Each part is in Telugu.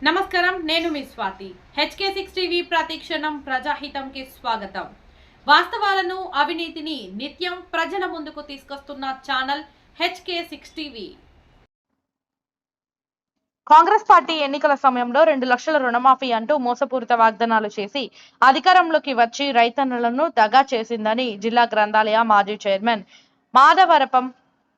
నమస్కారం, నేను మీ స్వాతి. HK6 టీవీ ప్రతిక్షణం ప్రజాహితంకి స్వాగతం. వాస్తవాలను, అవినీతిని నిత్యం ప్రజల ముందుకు తీసుకొస్తున్న channel HK6 TV. Congress party ఎన్నికల సమయంలో 2 లక్షల రుణమాఫీ అంటూ మోసపూరిత వాగ్దానాలు చేసి అధికారంలోకి వచ్చి రైతన్నులను దగా చేసిందని జిల్లా గ్రంథాలయ మాజీ చైర్మన్ మాధవరపం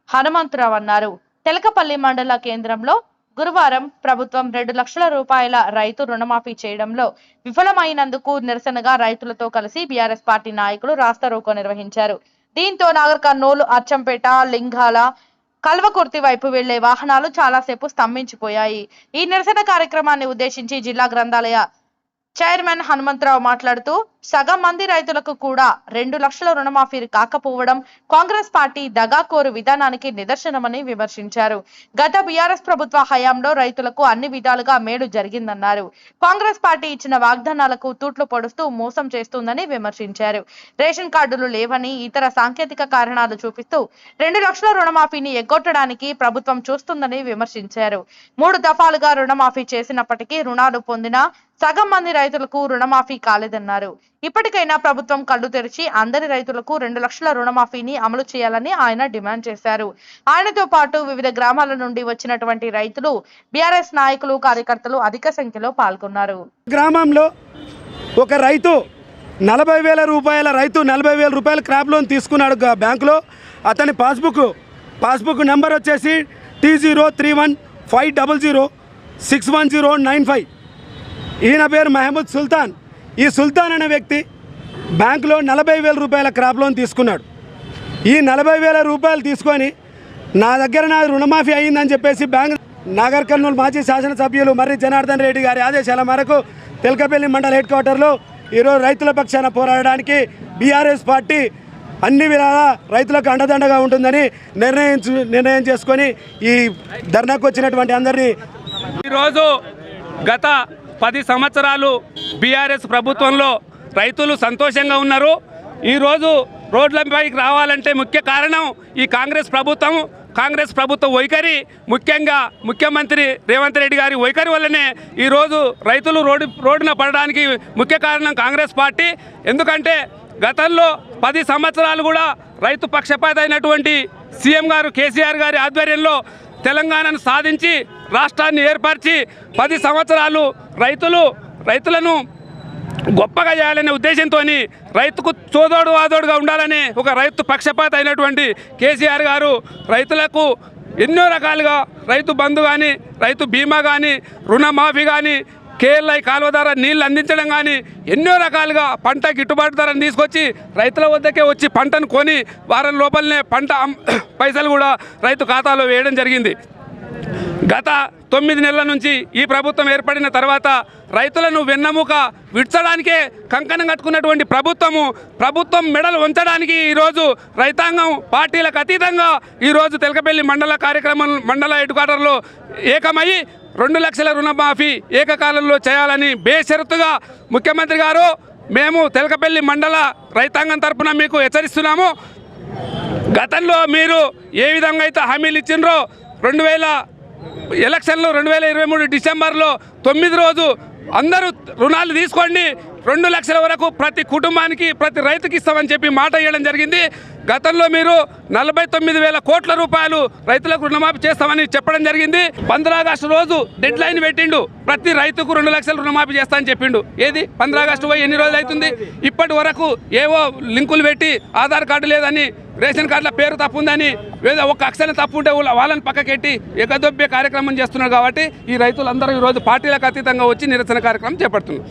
హనుమంతరావు అన్నారు. తెలకపల్లి మండల కేంద్రంలో గురువారం ప్రభుత్వం 2 లక్షల రూపాయల రైతు రుణమాఫీ చేయడంలో విఫలమైనందుకు నిరసనగా రైతులతో కలిసి బీఆర్ఎస్ పార్టీ నాయకులు రాస్తారోకో నిర్వహించారు. దీంతో నాగర్ కర్నూలు, అచ్చంపేట, లింగాల, కల్వకుర్తి వైపు వెళ్లే వాహనాలు చాలాసేపు స్తంభించిపోయాయి. ఈ నిరసన కార్యక్రమాన్ని ఉద్దేశించి జిల్లా గ్రంథాలయ చైర్మన్ హనుమంతరావు మాట్లాడుతూ సగం మంది రైతులకు కూడా 2 లక్షల రుణమాఫీ కాకపోవడం కాంగ్రెస్ పార్టీ దగాకోరు విధానానికి నిదర్శనమని విమర్శించారు. గత బీఆర్ఎస్ ప్రభుత్వ హయాంలో రైతులకు అన్ని విధాలుగా మేలు జరిగిందన్నారు. కాంగ్రెస్ పార్టీ ఇచ్చిన వాగ్దానాలకు తూట్లు పొడుస్తూ మోసం చేస్తుందని విమర్శించారు. రేషన్ కార్డులు లేవని, ఇతర సాంకేతిక కారణాలు చూపిస్తూ 2 లక్షల రుణమాఫీని ఎగ్గొట్టడానికి ప్రభుత్వం చూస్తుందని విమర్శించారు. 3 దఫాలుగా రుణమాఫీ చేసినప్పటికీ రుణాలు పొందిన సగం మంది రైతులకు రుణమాఫీ కాలేదన్నారు. ఇప్పటికైనా ప్రభుత్వం కళ్ళు తెరిచి అందరి రైతులకు 2 లక్షల రుణమాఫీని అమలు చేయాలని ఆయన డిమాండ్ చేశారు. ఆయనతో పాటు వివిధ గ్రామాల నుండి వచ్చినటువంటి రైతులు, బీఆర్ఎస్ నాయకులు, కార్యకర్తలు అధిక సంఖ్యలో పాల్గొన్నారు. గ్రామంలో ఒక రైతు 40,000 రూపాయల రైతు 40,000 రూపాయల క్రాప్ లోన్ తీసుకున్నాడు బ్యాంకులో. అతని పాస్బుక్ నెంబర్ వచ్చేసి T0315006109 ఈయన పేరు మహమూద్ సుల్తాన్. ఈ సుల్తాన్ అనే వ్యక్తి బ్యాంకులో 40,000 రూపాయల క్రాప్ లోన్ తీసుకున్నాడు. ఈ 40,000 రూపాయలు తీసుకొని నా రుణమాఫీ అయ్యిందని చెప్పేసి నాగర్ కర్నూలు మాజీ శాసనసభ్యులు మర్రి జనార్దన్ రెడ్డి గారి ఆదేశాల మేరకు తెలకపల్లి మండల హెడ్ క్వార్టర్లో ఈరోజు రైతుల పక్షాన పోరాడడానికి బీఆర్ఎస్ పార్టీ అన్ని విధాలా రైతులకు అండదండగా ఉంటుందని నిర్ణయం చేసుకొని ఈ ధర్నాకు వచ్చినటువంటి అందరినీ ఈరోజు గత 10 సంవత్సరాలు బీఆర్ఎస్ ప్రభుత్వంలో రైతులు సంతోషంగా ఉన్నారు. ఈరోజు రోడ్లపైకి రావాలంటే ముఖ్య కారణం ఈ కాంగ్రెస్ ప్రభుత్వ వైఖరి, ముఖ్యంగా ముఖ్యమంత్రి రేవంత్ రెడ్డి గారి వైఖరి వల్లనే ఈరోజు రైతులు రోడ్డున పడడానికి ముఖ్య కారణం కాంగ్రెస్ పార్టీ. ఎందుకంటే గతంలో 10 సంవత్సరాలు కూడా రైతు పక్షపాత అయినటువంటి సీఎం గారు కేసీఆర్ గారి ఆధ్వర్యంలో తెలంగాణను సాధించి రాష్ట్రాన్ని ఏర్పరిచి 10 సంవత్సరాలు రైతులను గొప్పగా చేయాలనే ఉద్దేశంతో రైతుకు చోదోడు వాదోడుగా ఉండాలనే ఒక రైతు పక్షపాత అయినటువంటి కేసీఆర్ గారు రైతులకు ఎన్నో రకాలుగా రైతు బంధు కానీ, రైతు బీమా కానీ, రుణమాఫీ కానీ, కేఎల్ఐ కాలువ ద్వారా నీళ్లు అందించడం కానీ ఎన్నో రకాలుగా పంట గిట్టుబాటు ధరను తీసుకొచ్చి రైతుల వద్దకే వచ్చి పంటను కొని వారం లోపలనే పంట పైసలు కూడా రైతు ఖాతాలో వేయడం జరిగింది. గత 9 నెలల నుంచి ఈ ప్రభుత్వం ఏర్పడిన తర్వాత రైతులను వెన్నెముక విడ్చడానికే కంకణం కట్టుకున్నటువంటి ప్రభుత్వం మెడలు ఉంచడానికి ఈరోజు రైతాంగం పార్టీలకు అతీతంగా ఈరోజు తెలకపల్లి మండల హెడ్ క్వార్టర్లో ఏకమయ్యి 2 లక్షల రుణమాఫీ ఏకకాలంలో చేయాలని బేషరతుగా ముఖ్యమంత్రి గారు, మేము తెలకపల్లి మండల రైతాంగం తరఫున మీకు హెచ్చరిస్తున్నాము. గతంలో మీరు ఏ విధంగా అయితే హామీలు ఇచ్చిండ్రో 2023 డిసెంబర్లో 9 రోజు అందరూ రుణాలు తీసుకోండి, 2 లక్షల వరకు ప్రతి కుటుంబానికి, ప్రతి రైతుకి ఇస్తామని చెప్పి మాట ఇవ్వడం జరిగింది. గతంలో మీరు 49,000 కోట్ల రూపాయలు రైతులకు రుణమాఫీ చేస్తామని చెప్పడం జరిగింది. 15 ఆగస్టు రోజు డెడ్ లైన్ పెట్టిండు, ప్రతి రైతుకు 2 లక్షలు రుణమాఫీ చేస్తామని చెప్పిండు. ఏది 15 ఆగస్టు పోయి ఎన్ని రోజులు అవుతుంది? ఇప్పటి వరకు ఏవో లింకులు పెట్టి ఆధార్ కార్డు లేదని, రేషన్ కార్డుల పేరు తప్పు ఉందని, లేదా ఒక్క అక్షరం తప్పు ఉంటే వాళ్ళని పక్కకెట్టి ఎగదొబ్బే కార్యక్రమం చేస్తున్నారు. కాబట్టి ఈ రైతులందరూ ఈరోజు పార్టీలకు అతీతంగా వచ్చి నిరసన కార్యక్రమం చేపడుతున్నారు.